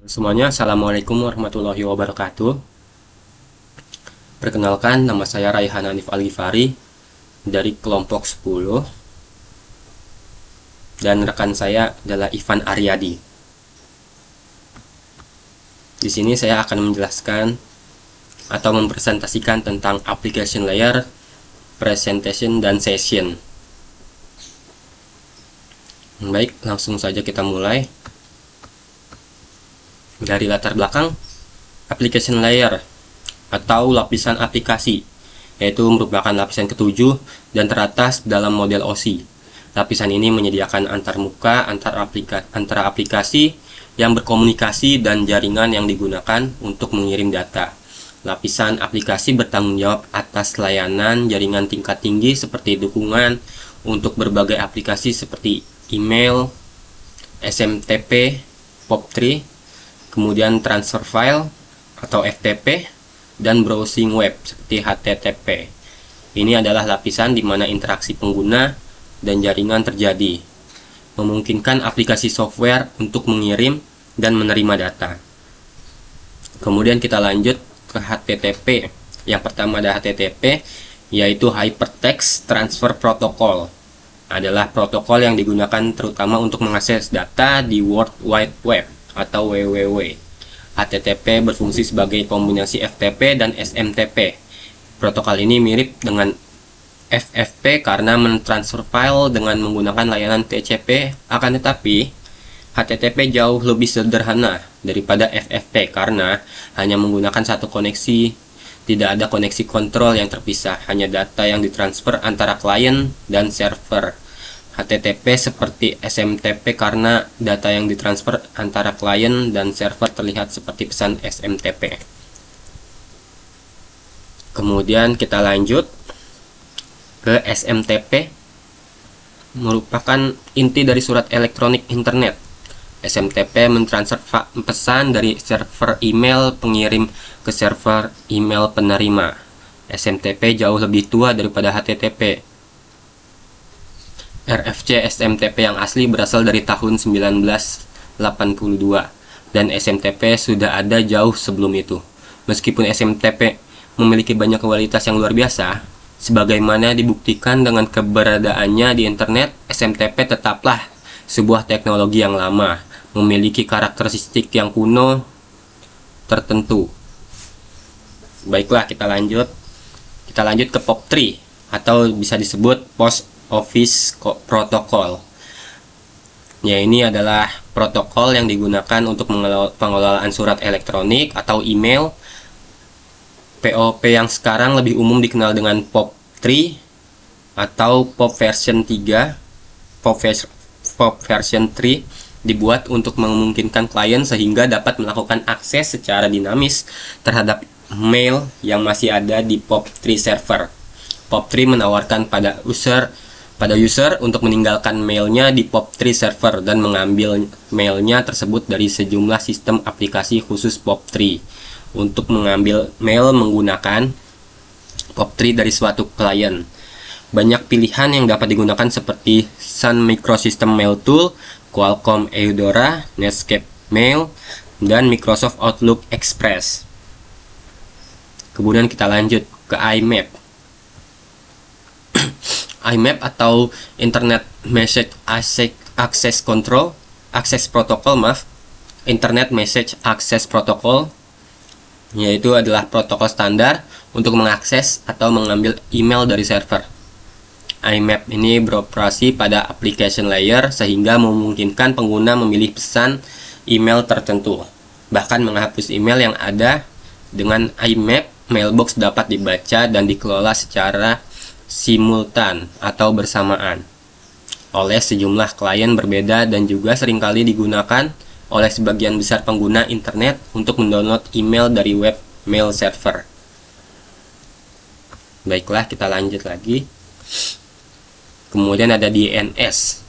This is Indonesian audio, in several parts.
Semuanya, Assalamualaikum warahmatullahi wabarakatuh. Perkenalkan, nama saya Raihan Hanif Al-Ghifari dari kelompok 10 dan rekan saya adalah Ivan Aryadi. Di sini saya akan menjelaskan atau mempresentasikan tentang application layer, presentation, dan session. Baik, langsung saja kita mulai. Dari latar belakang, application layer atau lapisan aplikasi, yaitu merupakan lapisan ketujuh dan teratas dalam model OSI. Lapisan ini menyediakan antarmuka antara aplikasi yang berkomunikasi dan jaringan yang digunakan untuk mengirim data. Lapisan aplikasi bertanggung jawab atas layanan jaringan tingkat tinggi seperti dukungan untuk berbagai aplikasi seperti email, SMTP, POP3, kemudian transfer file atau FTP, dan browsing web seperti HTTP. Ini adalah lapisan di mana interaksi pengguna dan jaringan terjadi, memungkinkan aplikasi software untuk mengirim dan menerima data. Kemudian kita lanjut ke HTTP. Yang pertama ada HTTP, yaitu Hypertext Transfer Protocol. Adalah protokol yang digunakan terutama untuk mengakses data di World Wide Web atau WWW. HTTP berfungsi sebagai kombinasi FTP dan SMTP. Protokol ini mirip dengan FFP karena mentransfer file dengan menggunakan layanan TCP, akan tetapi HTTP jauh lebih sederhana daripada FFP karena hanya menggunakan satu koneksi, tidak ada koneksi kontrol yang terpisah, hanya data yang ditransfer antara klien dan server. HTTP seperti SMTP karena data yang ditransfer antara klien dan server terlihat seperti pesan SMTP. Kemudian kita lanjut ke SMTP, merupakan inti dari surat elektronik internet. SMTP mentransfer pesan dari server email pengirim ke server email penerima. SMTP jauh lebih tua daripada HTTP. RFC SMTP yang asli berasal dari tahun 1982 dan SMTP sudah ada jauh sebelum itu. Meskipun SMTP memiliki banyak kualitas yang luar biasa, sebagaimana dibuktikan dengan keberadaannya di internet, SMTP tetaplah sebuah teknologi yang lama, memiliki karakteristik yang kuno tertentu. Baiklah, kita lanjut ke POP3 atau bisa disebut Post Office Protocol. Ya, ini adalah protokol yang digunakan untuk pengelolaan surat elektronik atau email. POP yang sekarang lebih umum dikenal dengan POP3 atau POP version 3. POP version 3 dibuat untuk memungkinkan klien sehingga dapat melakukan akses secara dinamis terhadap mail yang masih ada di POP3 server. POP3 menawarkan pada user untuk meninggalkan mailnya di POP3 server dan mengambil mailnya tersebut dari sejumlah sistem aplikasi khusus POP3. Untuk mengambil mail menggunakan POP3 dari suatu klien, banyak pilihan yang dapat digunakan seperti Sun Microsystem Mail Tool, Qualcomm Eudora, Netscape Mail, dan Microsoft Outlook Express. Kemudian kita lanjut ke IMAP. IMAP atau Internet Message Access Protocol, Internet Message Access Protocol, yaitu adalah protokol standar untuk mengakses atau mengambil email dari server. IMAP ini beroperasi pada application layer sehingga memungkinkan pengguna memilih pesan email tertentu. Bahkan menghapus email yang ada dengan IMAP, mailbox dapat dibaca dan dikelola secara simultan atau bersamaan oleh sejumlah klien berbeda dan juga seringkali digunakan oleh sebagian besar pengguna internet untuk mendownload email dari web mail server. Baiklah, kita lanjut lagi. Kemudian ada DNS.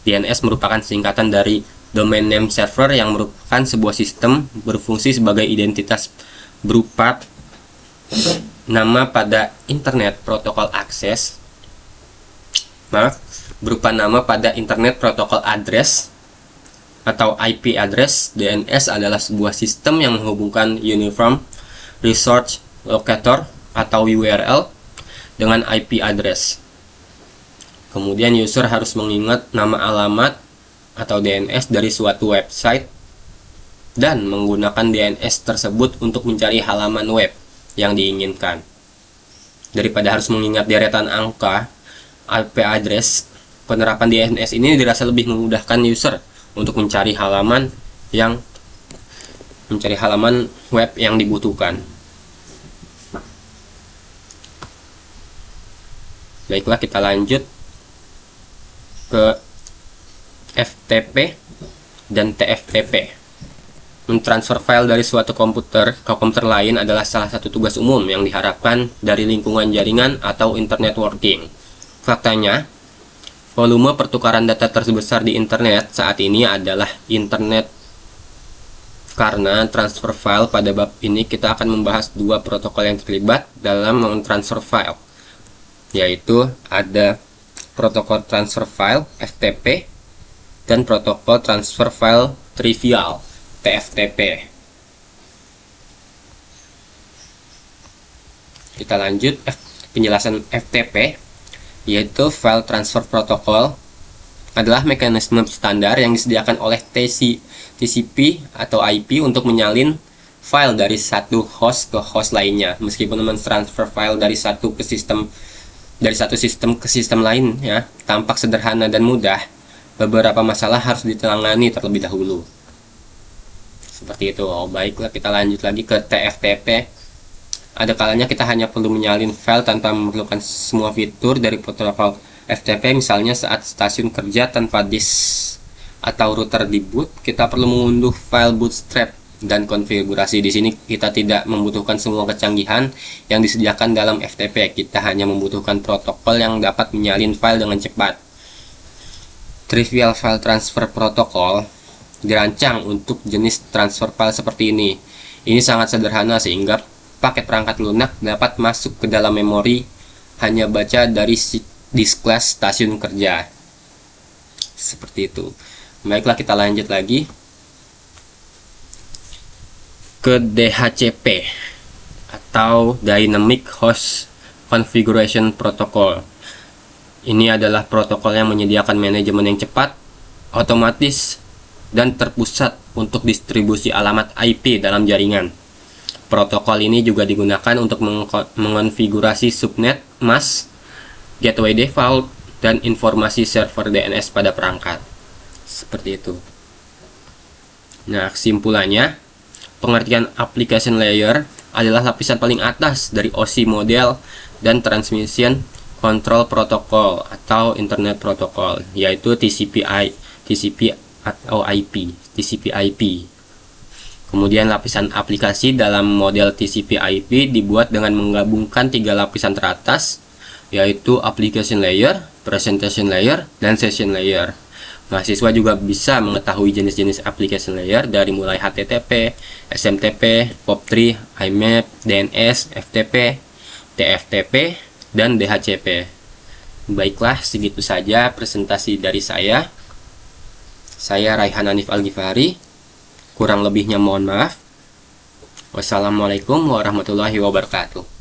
DNS merupakan singkatan dari Domain Name Server yang merupakan sebuah sistem berfungsi sebagai identitas berupa nama pada Internet Protocol Access, berupa nama pada Internet Protocol Address atau IP address. DNS adalah sebuah sistem yang menghubungkan Uniform Resource Locator atau URL dengan IP address. Kemudian user harus mengingat nama alamat atau DNS dari suatu website dan menggunakan DNS tersebut untuk mencari halaman web yang diinginkan. Daripada harus mengingat deretan angka IP address, penerapan DNS ini dirasa lebih memudahkan user untuk mencari halaman web yang dibutuhkan. Baiklah, kita lanjut ke FTP dan TFTP. Mentransfer file dari suatu komputer ke komputer lain adalah salah satu tugas umum yang diharapkan dari lingkungan jaringan atau internet working. Faktanya, volume pertukaran data terbesar di internet saat ini adalah internet. Karena transfer file, pada bab ini kita akan membahas dua protokol yang terlibat dalam mentransfer file, yaitu ada protokol transfer file FTP dan protokol transfer file trivial TFTP. Kita lanjut penjelasan FTP, yaitu File Transfer Protocol, adalah mekanisme standar yang disediakan oleh TCP atau IP untuk menyalin file dari satu host ke host lainnya. Meskipun mentransfer file dari satu sistem ke sistem lain ya, tampak sederhana dan mudah, beberapa masalah harus ditangani terlebih dahulu. Seperti itu. Baiklah, kita lanjut lagi ke TFTP. Ada kalanya kita hanya perlu menyalin file tanpa memerlukan semua fitur dari protokol FTP. Misalnya saat stasiun kerja tanpa disk atau router di boot, kita perlu mengunduh file bootstrap dan konfigurasi. Di sini kita tidak membutuhkan semua kecanggihan yang disediakan dalam FTP. Kita hanya membutuhkan protokol yang dapat menyalin file dengan cepat. Trivial File Transfer Protocol dirancang untuk jenis transfer file seperti ini. Ini sangat sederhana sehingga paket perangkat lunak dapat masuk ke dalam memori hanya baca dari disk flash stasiun kerja. Seperti itu. Baiklah, kita lanjut lagi ke DHCP atau Dynamic Host Configuration Protocol. Ini adalah protokol yang menyediakan manajemen yang cepat, otomatis, dan terpusat untuk distribusi alamat IP dalam jaringan. Protokol ini juga digunakan untuk mengonfigurasi subnet, mask, gateway default, dan informasi server DNS pada perangkat. Seperti itu. Nah, kesimpulannya, pengertian application layer adalah lapisan paling atas dari OSI model dan transmission control protocol atau internet protocol, yaitu TCP atau TCP/IP. Kemudian lapisan aplikasi dalam model TCP/IP dibuat dengan menggabungkan tiga lapisan teratas, yaitu application layer, presentation layer, dan session layer. Mahasiswa juga bisa mengetahui jenis-jenis application layer dari mulai HTTP, SMTP, POP3, IMAP, DNS, FTP, TFTP, dan DHCP. Baiklah, segitu saja presentasi dari saya. Saya Raihan Hanif Al-Ghifari. Kurang lebihnya mohon maaf. Wassalamualaikum warahmatullahi wabarakatuh.